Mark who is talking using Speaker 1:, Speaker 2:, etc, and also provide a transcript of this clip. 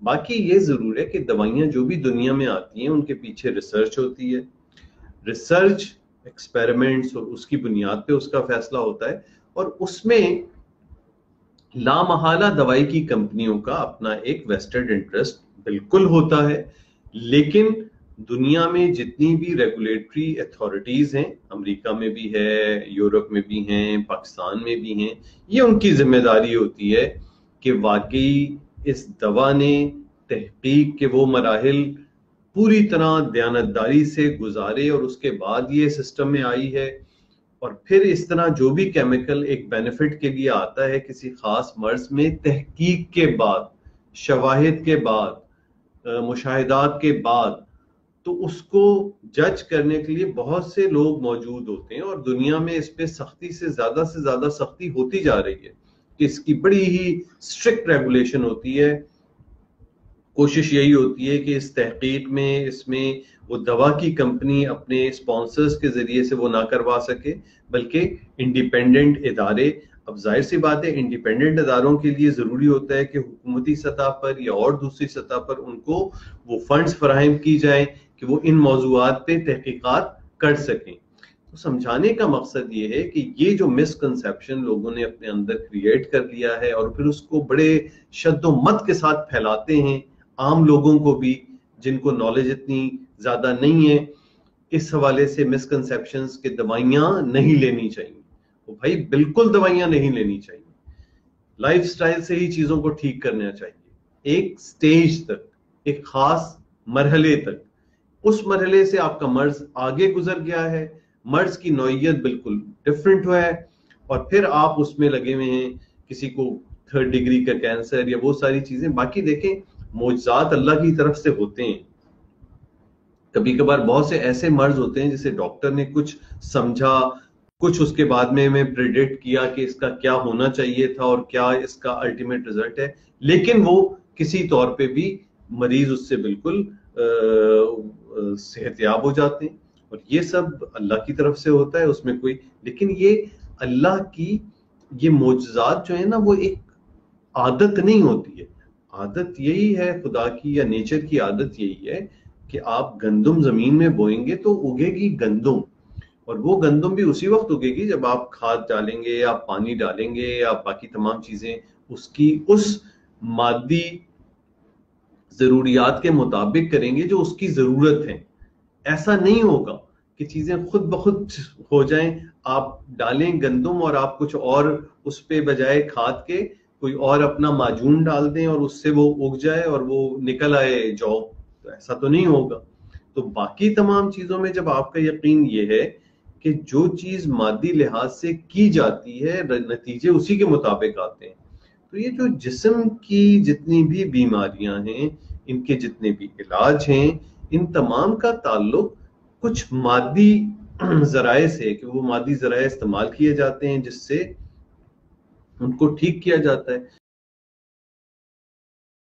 Speaker 1: باقی یہ ضرور ہے کہ دوائیاں جو بھی دنیا میں آتی ہیں ان کے پیچھے ریسرچ ہوتی ہے، ریسرچ ایکسپیریمنٹس، اور اس کی بنیاد پہ اس کا فیصلہ ہوتا ہے، اور اس میں لامحالہ دوائی کی کمپنیوں کا اپنا ایک ویسٹڈ انٹرسٹ بالکل ہوتا ہے۔ لیکن دنیا میں جتنی بھی ریگولیٹری اتھارٹیز ہیں، امریکہ میں بھی ہے، یورپ میں بھی ہیں، پاکستان میں بھی ہیں، یہ ان کی ذمہ داری ہوتی ہے کہ واقعی اس دوا نے تحقیق کے وہ مراحل پوری طرح دیانتداری سے گزارے اور اس کے بعد یہ سسٹم میں آئی ہے، اور پھر اس طرح جو بھی کیمیکل ایک بینیفٹ کے لیے آتا ہے کسی خاص مرض میں، تحقیق کے بعد، شواہد کے بعد، مشاہدات کے بعد، تو اس کو جج کرنے کے لیے بہت سے لوگ موجود ہوتے ہیں، اور دنیا میں اس پہ سختی سے زیادہ سختی ہوتی جا رہی ہے کہ اس کی بڑی ہی اسٹرکٹ ریگولیشن ہوتی ہے۔ کوشش یہی ہوتی ہے کہ اس تحقیق میں، اس میں وہ دوا کی کمپنی اپنے اسپانسرز کے ذریعے سے وہ نہ کروا سکے، بلکہ انڈیپینڈنٹ ادارے۔ اب ظاہر سی بات ہے انڈیپینڈنٹ اداروں کے لیے ضروری ہوتا ہے کہ حکومتی سطح پر یا اور دوسری سطح پر ان کو وہ فنڈز فراہم کی جائیں کہ وہ ان موضوعات پہ تحقیقات کر سکیں۔ تو سمجھانے کا مقصد یہ ہے کہ یہ جو مسکنسیپشن لوگوں نے اپنے اندر کریٹ کر لیا ہے اور پھر اس کو بڑے شد و مت کے ساتھ پھیلاتے ہیں عام لوگوں کو بھی، جن کو نالج اتنی زیادہ نہیں ہے، اس حوالے سے مسکنسیپشنز کہ دوائیاں نہیں لینی چاہیے۔ تو بھائی بالکل دوائیاں نہیں لینی چاہیے، لائف سٹائل سے ہی چیزوں کو ٹھیک کرنا چاہیے، ایک سٹیج تک، ایک خاص مرحلے تک۔ اس مرحلے سے آپ کا مرض آگے گزر گیا ہے، مرض کی نوعیت بالکل ڈفرینٹ ہوا ہے، اور پھر آپ اس میں لگے ہوئے ہیں، کسی کو 3rd ڈگری کا کینسر یا وہ ساری چیزیں۔ باقی دیکھیں معجزات اللہ کی طرف سے ہوتے ہیں، کبھی کبھار بہت سے ایسے مرض ہوتے ہیں جسے ڈاکٹر نے کچھ سمجھا، کچھ اس کے بعد میں پریڈکٹ کیا کہ اس کا کیا ہونا چاہیے تھا اور کیا اس کا الٹیمیٹ رزلٹ ہے، لیکن وہ کسی طور پہ بھی مریض اس سے بالکل صحت یاب ہو جاتے ہیں، اور یہ سب اللہ کی طرف سے ہوتا ہے، اس میں کوئی، لیکن یہ اللہ کی یہ معجزات جو ہیں نا وہ ایک عادت نہیں ہوتی ہے۔ عادت یہی ہے خدا کی یا نیچر کی عادت یہی ہے کہ آپ گندم زمین میں بوئیں گے تو اگے گی گندم، اور وہ گندم بھی اسی وقت اگے گی جب آپ کھاد ڈالیں گے، آپ پانی ڈالیں گے، آپ باقی تمام چیزیں اس کی اس مادی ضروریات کے مطابق کریں گے جو اس کی ضرورت ہے۔ ایسا نہیں ہوگا کہ چیزیں خود بخود ہو جائیں، آپ ڈالیں گندم اور آپ کچھ اور اس پہ بجائے کھاد کے کوئی اور اپنا معجون ڈال دیں اور اس سے وہ اگ جائے اور وہ نکل آئے جو، تو ایسا تو نہیں ہوگا۔ تو باقی تمام چیزوں میں جب آپ کا یقین یہ ہے کہ جو چیز مادی لحاظ سے کی جاتی ہے نتیجے اسی کے مطابق آتے ہیں، تو یہ جو جسم کی جتنی بھی بیماریاں ہیں، ان کے جتنے بھی علاج ہیں، ان تمام کا تعلق کچھ مادی ذرائع سے، کہ وہ مادی ذرائع استعمال کیے جاتے ہیں جس سے ان کو ٹھیک کیا جاتا ہے۔